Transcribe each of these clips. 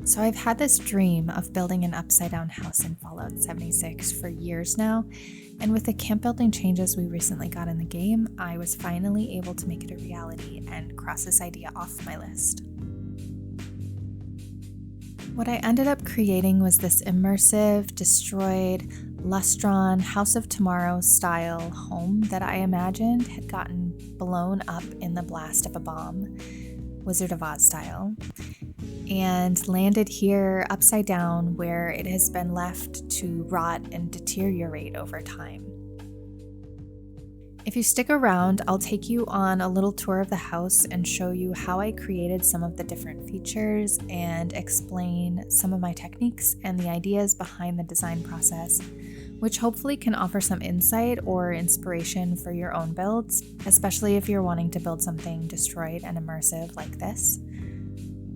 So I've had this dream of building an upside down house in Fallout 76 for years now, and with the camp building changes we recently got in the game, I was finally able to make it a reality and cross this idea off my list. What I ended up creating was this immersive, destroyed, Lustron, House of Tomorrow style home that I imagined had gotten blown up in the blast of a bomb, Wizard of Oz style, and landed here upside down where it has been left to rot and deteriorate over time. If you stick around, I'll take you on a little tour of the house and show you how I created some of the different features and explain some of my techniques and the ideas behind the design process, which hopefully can offer some insight or inspiration for your own builds, especially if you're wanting to build something destroyed and immersive like this.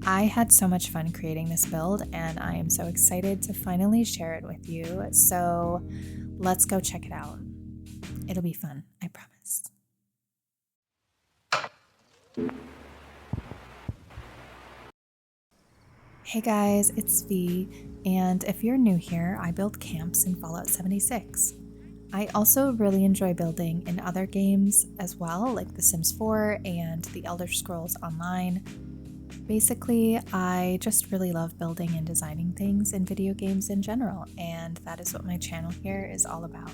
I had so much fun creating this build, and I am so excited to finally share it with you, so let's go check it out. It'll be fun, I promise. Hey guys, it's V, and if you're new here, I build camps in Fallout 76. I also really enjoy building in other games as well, like The Sims 4 and The Elder Scrolls Online. Basically, I just really love building and designing things in video games in general, and that is what my channel here is all about.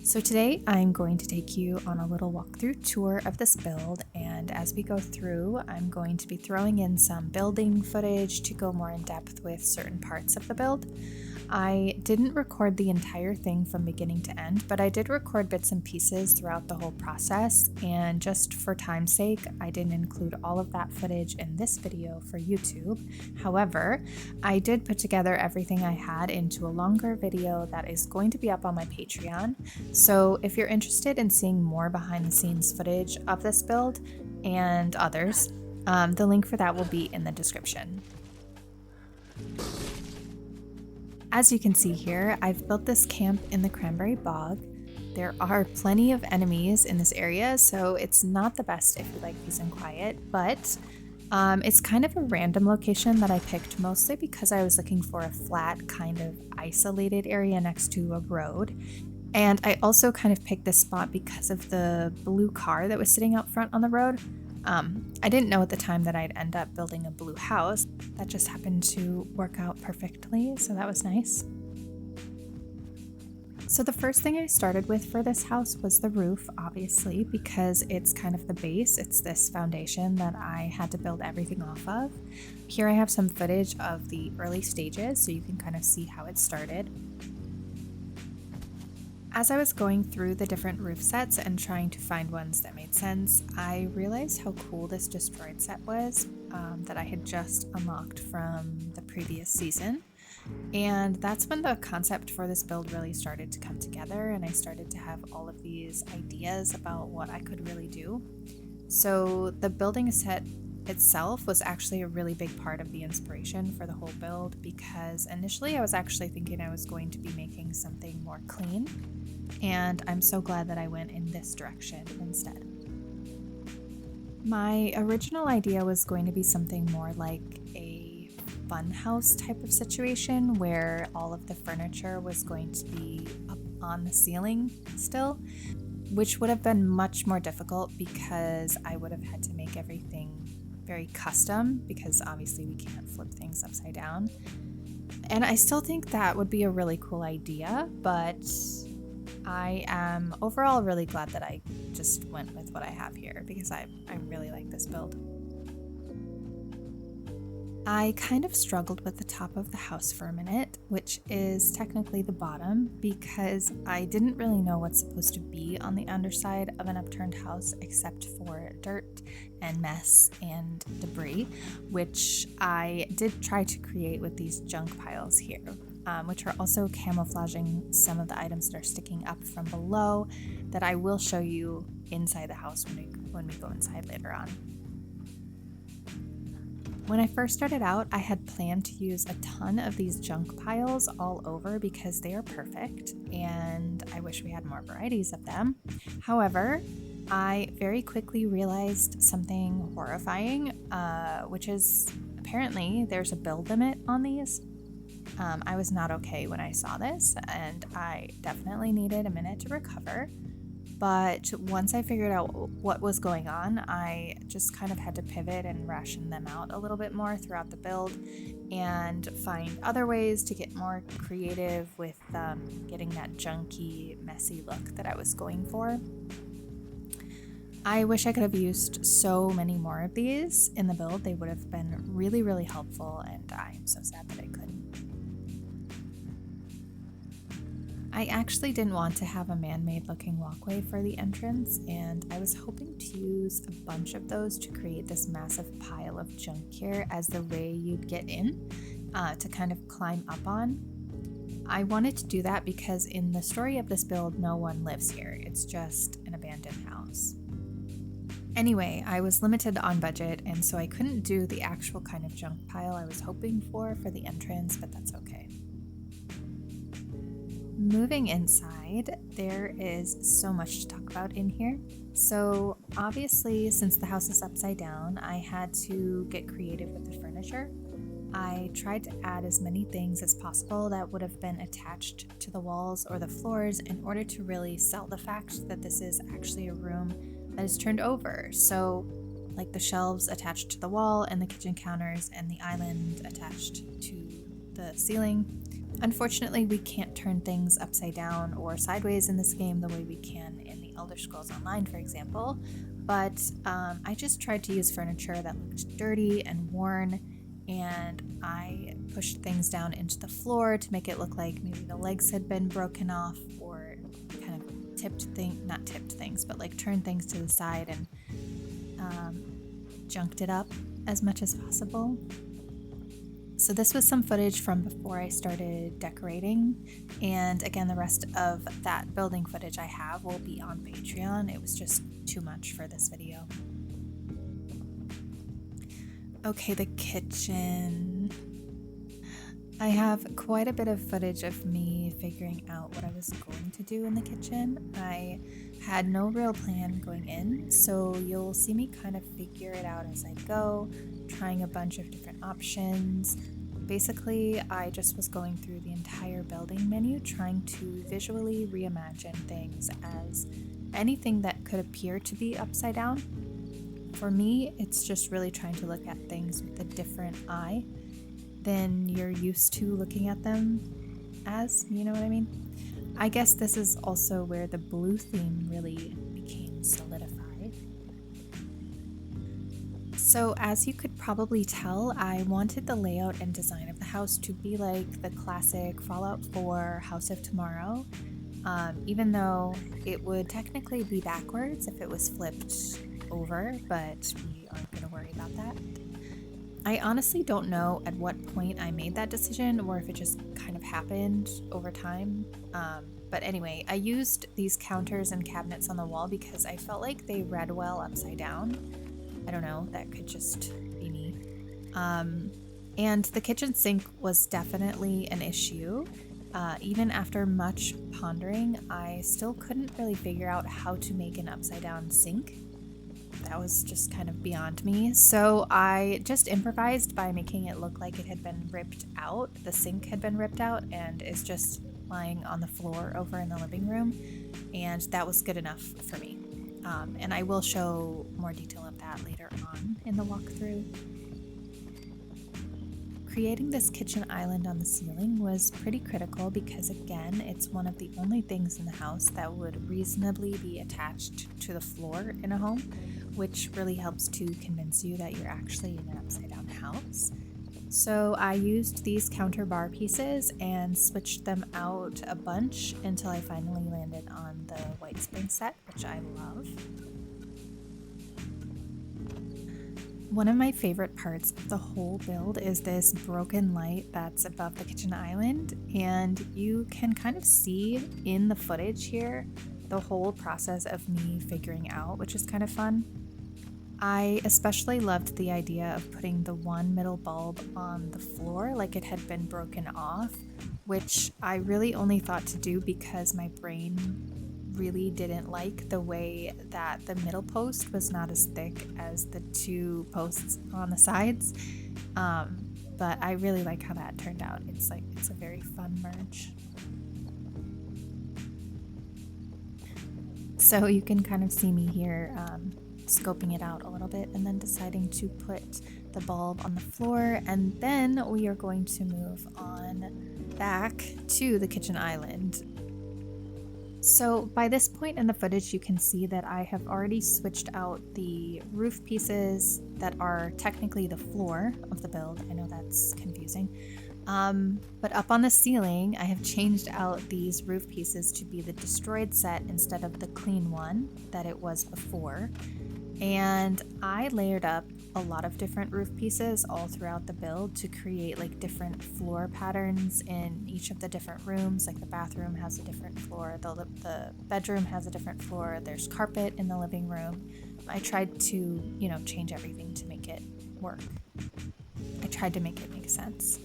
So today I'm going to take you on a little walkthrough tour of this build, and as we go through, I'm going to be throwing in some building footage to go more in depth with certain parts of the build. I didn't record the entire thing from beginning to end, but I did record bits and pieces throughout the whole process, and just for time's sake, I didn't include all of that footage in this video for YouTube. However, I did put together everything I had into a longer video that is going to be up on my Patreon. So if you're interested in seeing more behind the scenes footage of this build and others, the link for that will be in the description. As you can see here, I've built this camp in the Cranberry Bog. There are plenty of enemies in this area, so it's not the best if you like peace and quiet, but it's kind of a random location that I picked mostly because I was looking for a flat, kind of isolated area next to a road. And I also kind of picked this spot because of the blue car that was sitting out front on the road. I didn't know at the time that I'd end up building a blue house. That just happened to work out perfectly, so that was nice. So the first thing I started with for this house was the roof, obviously, because it's kind of the base. It's this foundation that I had to build everything off of. Here I have some footage of the early stages, so you can kind of see how it started. As I was going through the different roof sets and trying to find ones that made sense, I realized how cool this destroyed set was that I had just unlocked from the previous season. And that's when the concept for this build really started to come together, and I started to have all of these ideas about what I could really do. So the building set itself was actually a really big part of the inspiration for the whole build, because initially I was actually thinking I was going to be making something more clean, and I'm so glad that I went in this direction instead. My original idea was going to be something more like a funhouse type of situation where all of the furniture was going to be up on the ceiling still, which would have been much more difficult because I would have had to make everything very custom, because obviously we can't flip things upside down. And I still think that would be a really cool idea, but I am overall really glad that I just went with what I have here, because I really like this build. I kind of struggled with the top of the house for a minute, which is technically the bottom, because I didn't really know what's supposed to be on the underside of an upturned house except for dirt and mess and debris, which I did try to create with these junk piles here, which are also camouflaging some of the items that are sticking up from below that I will show you inside the house when we go inside later on. When I first started out, I had planned to use a ton of these junk piles all over because they are perfect, and I wish we had more varieties of them. However, I very quickly realized something horrifying, which is apparently there's a build limit on these. I was not okay when I saw this, and I definitely needed a minute to recover. But once I figured out what was going on, I just kind of had to pivot and ration them out a little bit more throughout the build and find other ways to get more creative with getting that junky, messy look that I was going for. I wish I could have used so many more of these in the build. They would have been really, really helpful, and I'm so sad that I couldn't. I actually didn't want to have a man-made looking walkway for the entrance, and I was hoping to use a bunch of those to create this massive pile of junk here as the way you'd get in to kind of climb up on. I wanted to do that because in the story of this build, no one lives here. It's just an abandoned house. Anyway, I was limited on budget, and so I couldn't do the actual kind of junk pile I was hoping for the entrance, but that's okay. Moving inside, there is so much to talk about in here. So obviously, since the house is upside down, I had to get creative with the furniture. I tried to add as many things as possible that would have been attached to the walls or the floors in order to really sell the fact that this is actually a room that is turned over. So like the shelves attached to the wall and the kitchen counters and the island attached to the ceiling. Unfortunately, we can't turn things upside down or sideways in this game the way we can in the Elder Scrolls Online, for example, but I just tried to use furniture that looked dirty and worn, and I pushed things down into the floor to make it look like maybe the legs had been broken off, or kind of not tipped things, but like turned things to the side and junked it up as much as possible. So this was some footage from before I started decorating, and again, the rest of that building footage I have will be on Patreon. It was just too much for this video. Okay, the kitchen. I have quite a bit of footage of me figuring out what I was going to do in the kitchen. I had no real plan going in, so you'll see me kind of figure it out as I go, trying a bunch of different options. Basically, I just was going through the entire building menu, trying to visually reimagine things as anything that could appear to be upside down. For me, it's just really trying to look at things with a different eye than you're used to looking at them as, you know what I mean? I guess this is also where the blue theme really became solidified. So as you could probably tell, I wanted the layout and design of the house to be like the classic Fallout 4 House of Tomorrow, even though it would technically be backwards if it was flipped over, but we aren't going to worry about that. I honestly don't know at what point I made that decision or if it just kind of happened over time. But anyway, I used these counters and cabinets on the wall because I felt like they read well upside down. I don't know, that could just be me. And the kitchen sink was definitely an issue. Even after much pondering, I still couldn't really figure out how to make an upside down sink. That was just kind of beyond me. So I just improvised by making it look like it had been ripped out. The sink had been ripped out and is just lying on the floor over in the living room. And that was good enough for me. And I will show more detail of that later on in the walkthrough. Creating this kitchen island on the ceiling was pretty critical because, again, it's one of the only things in the house that would reasonably be attached to the floor in a home, which really helps to convince you that you're actually in an upside down house. So I used these counter bar pieces and switched them out a bunch until I finally landed on the white spring set, which I love. One of my favorite parts of the whole build is this broken light that's above the kitchen island, and you can kind of see in the footage here the whole process of me figuring out, which is kind of fun. I especially loved the idea of putting the one middle bulb on the floor like it had been broken off, which I really only thought to do because my brain really didn't like the way that the middle post was not as thick as the two posts on the sides. But I really like how that turned out. It's a very fun merge. So you can kind of see me here scoping it out a little bit and then deciding to put the bulb on the floor, and then we are going to move on back to the kitchen island. So by this point in the footage, you can see that I have already switched out the roof pieces that are technically the floor of the build. I know that's confusing. But up on the ceiling, I have changed out these roof pieces to be the destroyed set instead of the clean one that it was before. And I layered up a lot of different roof pieces all throughout the build to create like different floor patterns in each of the different rooms. Like the bathroom has a different floor, the bedroom has a different floor, there's carpet in the living room. I tried to, change everything to make it work. I tried to make it make sense.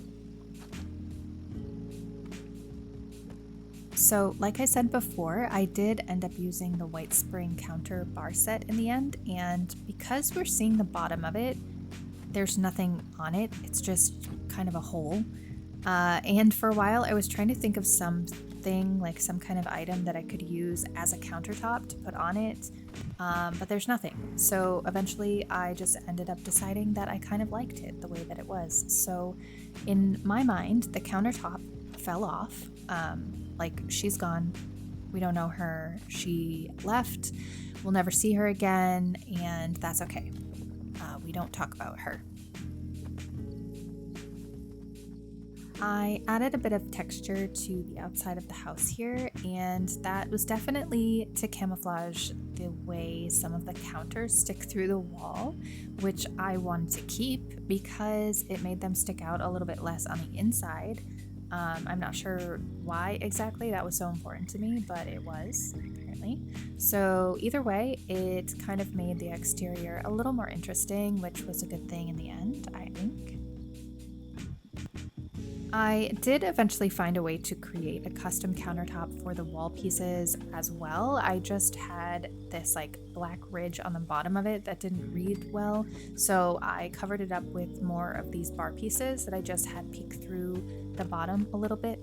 So like I said before, I did end up using the white spring counter bar set in the end, and because we're seeing the bottom of it, there's nothing on it, it's just kind of a hole. And for a while I was trying to think of something, like some kind of item that I could use as a countertop to put on it, but there's nothing. So eventually I just ended up deciding that I kind of liked it the way that it was. So in my mind, the countertop fell off. Like, she's gone. We don't know her. She left. We'll never see her again, and that's okay. We don't talk about her. I added a bit of texture to the outside of the house here, and that was definitely to camouflage the way some of the counters stick through the wall, which I wanted to keep because it made them stick out a little bit less on the inside. I'm not sure why exactly that was so important to me, but it was, apparently. So either way, it kind of made the exterior a little more interesting, which was a good thing in the end, I think. I did eventually find a way to create a custom countertop for the wall pieces as well. I just had this like black ridge on the bottom of it that didn't read well, so I covered it up with more of these bar pieces that I just had peek through the bottom a little bit.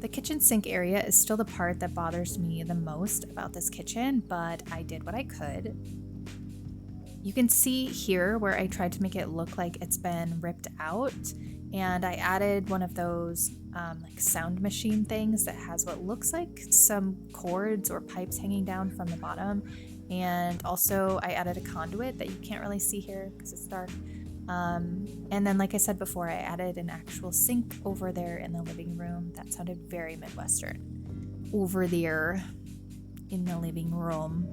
The kitchen sink area is still the part that bothers me the most about this kitchen, but I did what I could. You can see here where I tried to make it look like it's been ripped out, and I added one of those like sound machine things that has what looks like some cords or pipes hanging down from the bottom, and also I added a conduit that you can't really see here because it's dark. And then, like I said before, I added an actual sink over there in the living room. That sounded very Midwestern. Over there in the living room.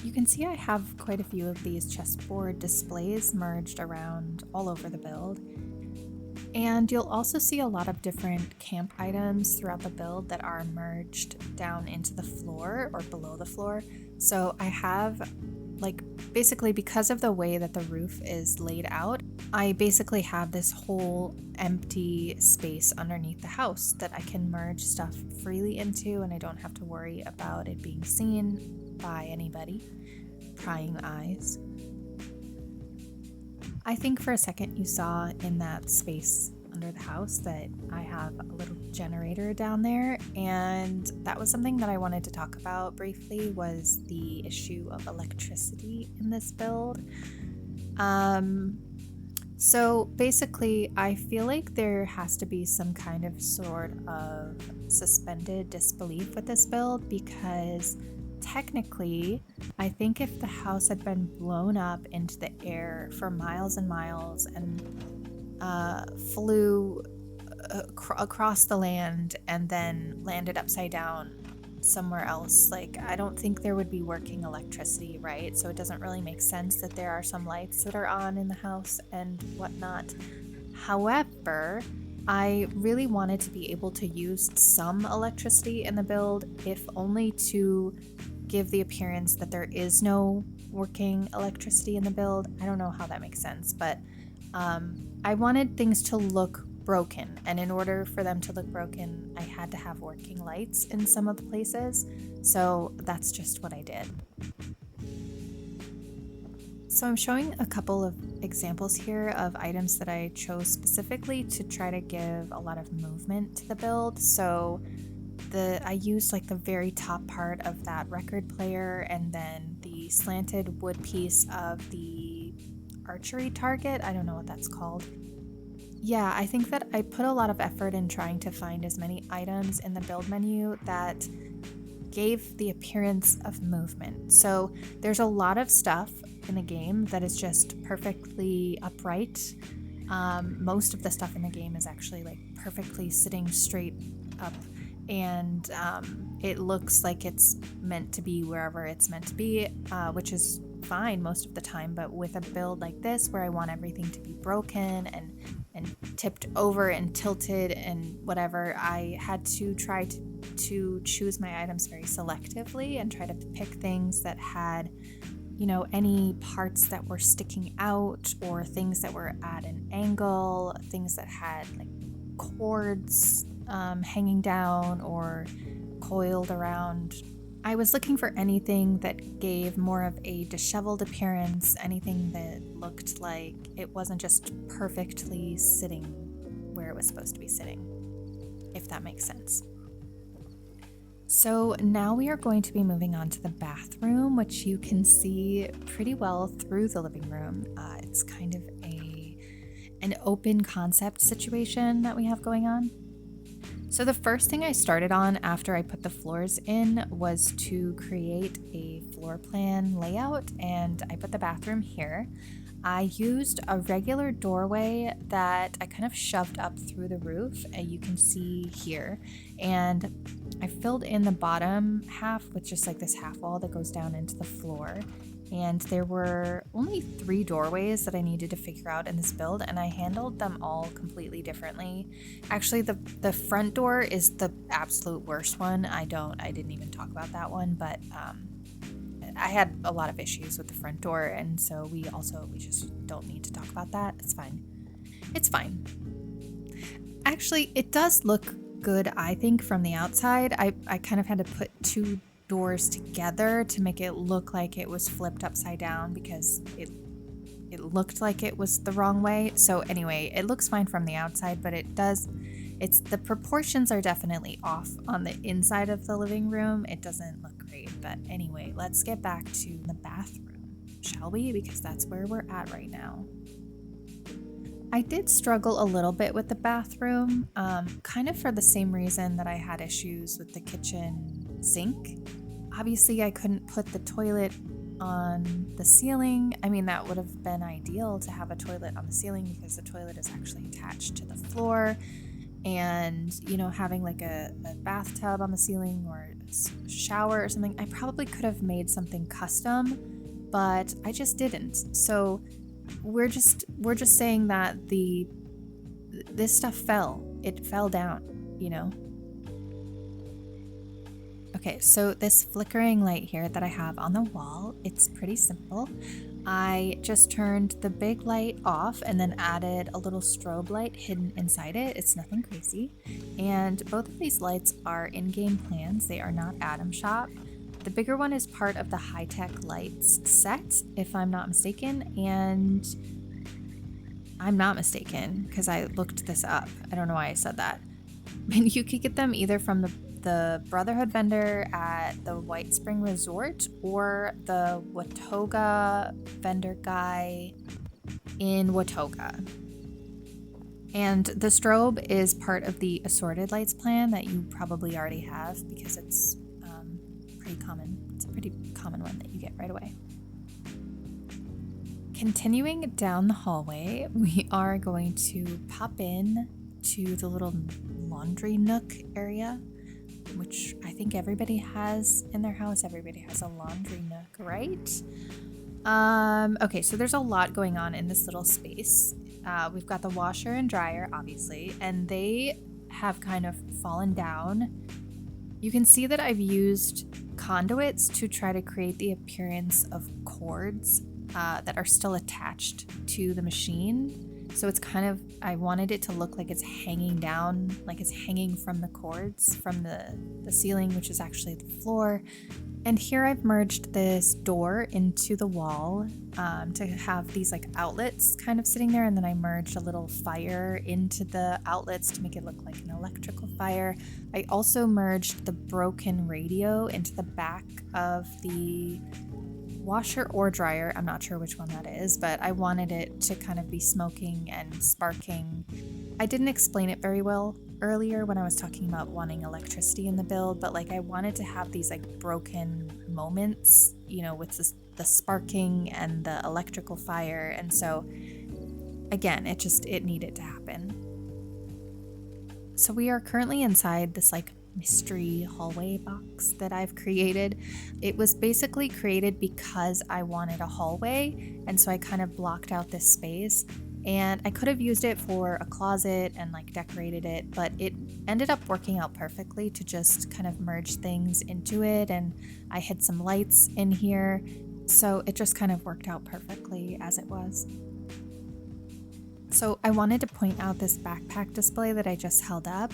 You can see I have quite a few of these chessboard displays merged around all over the build. And you'll also see a lot of different camp items throughout the build that are merged down into the floor or below the floor. So I have, like, basically because of the way that the roof is laid out, I basically have this whole empty space underneath the house that I can merge stuff freely into, and I don't have to worry about it being seen by anybody, prying eyes. I think for a second you saw in that space under the house that I have a little generator down there, and that was something that I wanted to talk about briefly, was the issue of electricity in this build. So basically I feel like there has to be some kind of sort of suspended disbelief with this build, because technically, I think if the house had been blown up into the air for miles and miles and flew across the land and then landed upside down somewhere else, like, I don't think there would be working electricity, right? So it doesn't really make sense that there are some lights that are on in the house and whatnot. However, I really wanted to be able to use some electricity in the build, if only to give the appearance that there is no working electricity in the build. I don't know how that makes sense, but I wanted things to look broken, and in order for them to look broken, I had to have working lights in some of the places, so that's just what I did. So I'm showing a couple of examples here of items that I chose specifically to try to give a lot of movement to the build. So I used like the very top part of that record player, and then the slanted wood piece of the archery target. I don't know what that's called. Yeah, I think that I put a lot of effort in trying to find as many items in the build menu that gave the appearance of movement. So there's a lot of stuff in the game that is just perfectly upright. Most of the stuff in the game is actually like perfectly sitting straight up, and it looks like it's meant to be wherever it's meant to be, which is fine most of the time. But with a build like this where I want everything to be broken and tipped over and tilted and whatever, I had to try to choose my items very selectively and try to pick things that had, you know, any parts that were sticking out or things that were at an angle, things that had like cords hanging down or coiled around. I was looking for anything that gave more of a disheveled appearance, anything that looked like it wasn't just perfectly sitting where it was supposed to be sitting, if that makes sense. So now we are going to be moving on to the bathroom, which you can see pretty well through the living room. It's kind of an open concept situation that we have going on. So the first thing I started on after I put the floors in was to create a floor plan layout, and I put the bathroom here. I used a regular doorway that I kind of shoved up through the roof, you can see here, and I filled in the bottom half with just like this half wall that goes down into the floor. And there were only 3 doorways that I needed to figure out in this build, and I handled them all completely differently. Actually, the front door is the absolute worst one. I didn't even talk about that one, but I had a lot of issues with the front door, and so we just don't need to talk about that. It's fine. It's fine. Actually, it does look good, I think, from the outside. I kind of had to put 2 doors together to make it look like it was flipped upside down because it looked like it was the wrong way. So anyway, it looks fine from the outside, but the proportions are definitely off on the inside of the living room. It doesn't look great, but anyway, let's get back to the bathroom, shall we? Because that's where we're at right now. I did struggle a little bit with the bathroom, kind of for the same reason that I had issues with the kitchen sink. Obviously, I couldn't put the toilet on the ceiling. I mean, that would have been ideal to have a toilet on the ceiling because the toilet is actually attached to the floor. And, you know, having like a bathtub on the ceiling or a shower or something, I probably could have made something custom, but I just didn't. So we're just saying that this stuff it fell down, you know. Okay, so this flickering light here that I have on the wall, it's pretty simple. I just turned the big light off and then added a little strobe light hidden inside it. It's nothing crazy. And both of these lights are in-game plans. They are not Atom Shop. The bigger one is part of the high-tech lights set, if I'm not mistaken, and I'm not mistaken because I looked this up. I don't know why I said that. And you could get them either from the Brotherhood vendor at the White Spring Resort or the Watoga vendor guy in Watoga. And the strobe is part of the assorted lights plan that you probably already have because it's pretty common. It's a pretty common one that you get right away. Continuing down the hallway, we are going to pop in to the little laundry nook area, which I think everybody has in their house. Everybody has a laundry nook, right? Okay, so there's a lot going on in this little space. We've got the washer and dryer, obviously, and they have kind of fallen down. You can see that I've used conduits to try to create the appearance of cords that are still attached to the machine. So it's kind of, I wanted it to look like it's hanging down, like it's hanging from the cords from the ceiling, which is actually the floor. And here I've merged this door into the wall to have these like outlets kind of sitting there. And then I merged a little fire into the outlets to make it look like an electrical fire. I also merged the broken radio into the back of the washer or dryer. I'm not sure which one that is, but I wanted it to kind of be smoking and sparking. I didn't explain it very well earlier when I was talking about wanting electricity in the build, but like I wanted to have these like broken moments, you know, with the sparking and the electrical fire. And so again, it needed to happen. So we are currently inside this like mystery hallway box that I've created. It was basically created because I wanted a hallway, and so I kind of blocked out this space, and I could have used it for a closet and like decorated it, but it ended up working out perfectly to just kind of merge things into it, and I had some lights in here, so it just kind of worked out perfectly as it was. So I wanted to point out this backpack display that I just held up.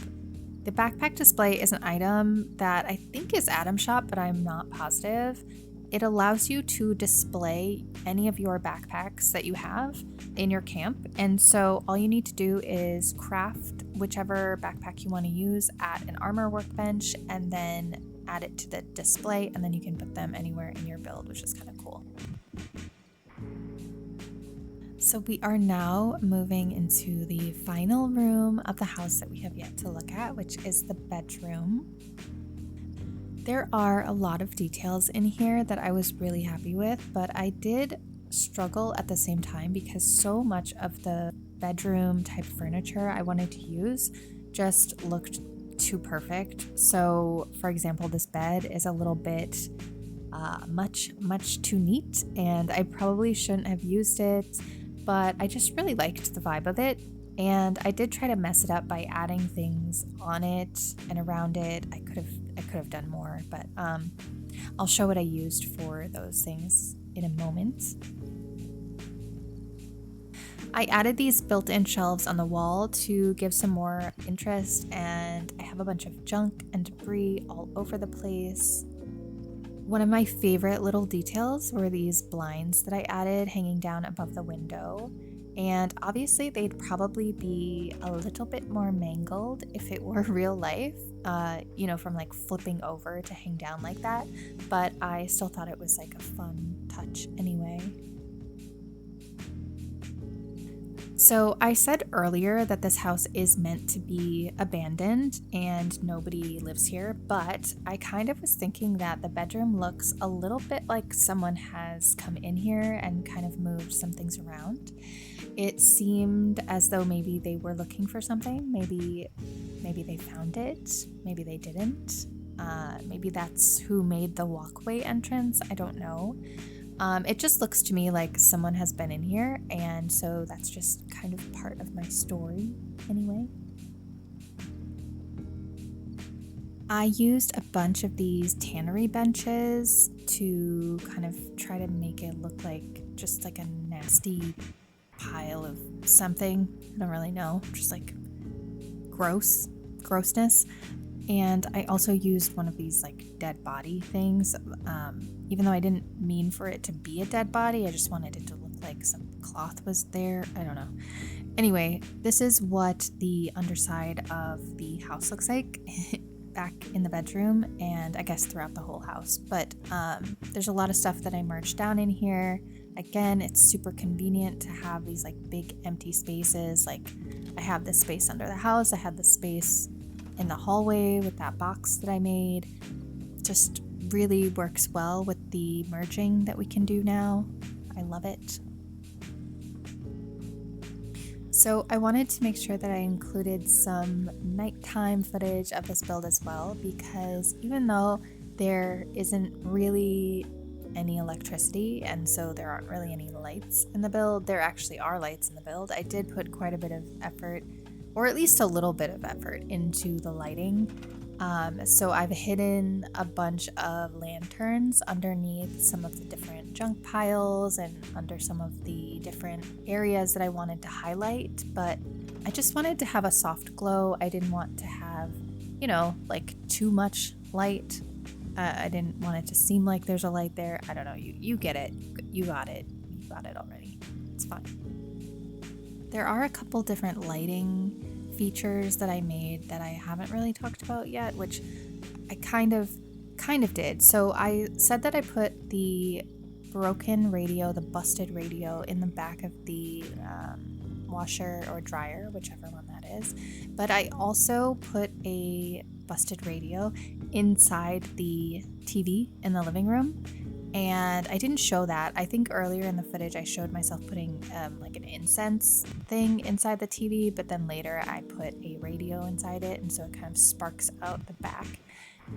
The backpack display is an item that I think is Atom Shop, but I'm not positive. It allows you to display any of your backpacks that you have in your camp. And so all you need to do is craft whichever backpack you want to use at an armor workbench and then add it to the display, and then you can put them anywhere in your build, which is kind of cool. So we are now moving into the final room of the house that we have yet to look at, which is the bedroom. There are a lot of details in here that I was really happy with, but I did struggle at the same time because so much of the bedroom type furniture I wanted to use just looked too perfect. So for example, this bed is a little bit much too neat, and I probably shouldn't have used it, but I just really liked the vibe of it, and I did try to mess it up by adding things on it and around it. I could have done more, but I'll show what I used for those things in a moment. I added these built-in shelves on the wall to give some more interest, and I have a bunch of junk and debris all over the place. One of my favorite little details were these blinds that I added hanging down above the window, and obviously they'd probably be a little bit more mangled if it were real life, you know, from like flipping over to hang down like that, but I still thought it was like a fun touch anyway. So I said earlier that this house is meant to be abandoned and nobody lives here, but I kind of was thinking that the bedroom looks a little bit like someone has come in here and kind of moved some things around. It seemed as though maybe they were looking for something. Maybe they found it. Maybe they didn't. Maybe that's who made the walkway entrance. I don't know. It just looks to me like someone has been in here, and so that's just kind of part of my story anyway. I used a bunch of these tannery benches to kind of try to make it look like just like a nasty pile of something. I don't really know, just like grossness. And I also used one of these like dead body things, even though I didn't mean for it to be a dead body. I just wanted it to look like some cloth was there. I don't know. Anyway, this is what the underside of the house looks like back in the bedroom, and I guess throughout the whole house. But there's a lot of stuff that I merged down in here. Again, it's super convenient to have these like big empty spaces. Like I have this space under the house. I had this space in the hallway with that box that I made. Just really works well with the merging that we can do now. I love it. So I wanted to make sure that I included some nighttime footage of this build as well, because even though there isn't really any electricity and so there aren't really any lights in the build, there actually are lights in the build. I did put quite a bit of effort, or at least a little bit of effort, into the lighting. So I've hidden a bunch of lanterns underneath some of the different junk piles and under some of the different areas that I wanted to highlight, but I just wanted to have a soft glow. I didn't want to have, like too much light. I didn't want it to seem like there's a light there. I don't know. You get it. You got it. You got it already. It's fine. There are a couple different lighting features that I made that I haven't really talked about yet, which I kind of did. So I said that I put the broken radio, the busted radio, in the back of the washer or dryer, whichever one that is. But I also put a busted radio inside the TV in the living room. And I didn't show that. I think earlier in the footage I showed myself putting like an incense thing inside the TV, but then later I put a radio inside it, and so it kind of sparks out the back.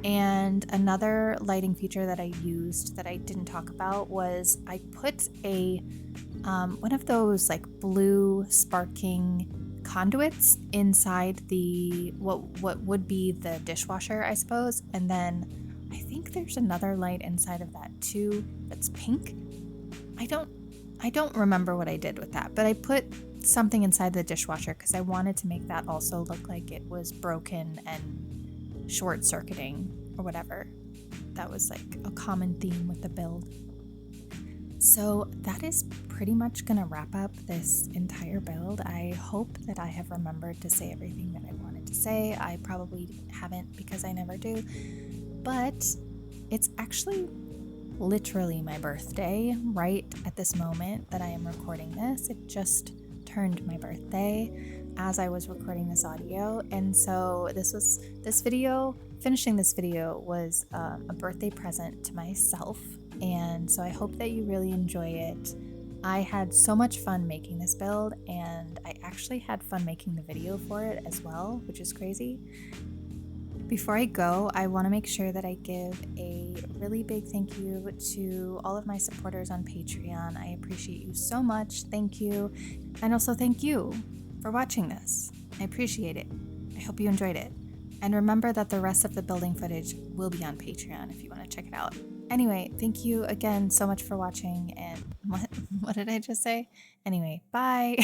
And another lighting feature that I used that I didn't talk about was I put a one of those like blue sparking conduits inside the what would be the dishwasher, I suppose, and then I think there's another light inside of that too that's pink. I don't remember what I did with that, but I put something inside the dishwasher because I wanted to make that also look like it was broken and short-circuiting or whatever. That was like a common theme with the build. So that is pretty much gonna wrap up this entire build. I hope that I have remembered to say everything that I wanted to say. I probably haven't because I never do. But it's actually literally my birthday right at this moment that I am recording this. It just turned my birthday as I was recording this audio, and so finishing this video was a birthday present to myself, and so I hope that you really enjoy it. I had so much fun making this build, and I actually had fun making the video for it as well, which is crazy. Before I go, I want to make sure that I give a really big thank you to all of my supporters on Patreon. I appreciate you so much. Thank you. And also thank you for watching this. I appreciate it. I hope you enjoyed it. And remember that the rest of the building footage will be on Patreon if you want to check it out. Anyway, thank you again so much for watching. And what did I just say? Anyway, bye.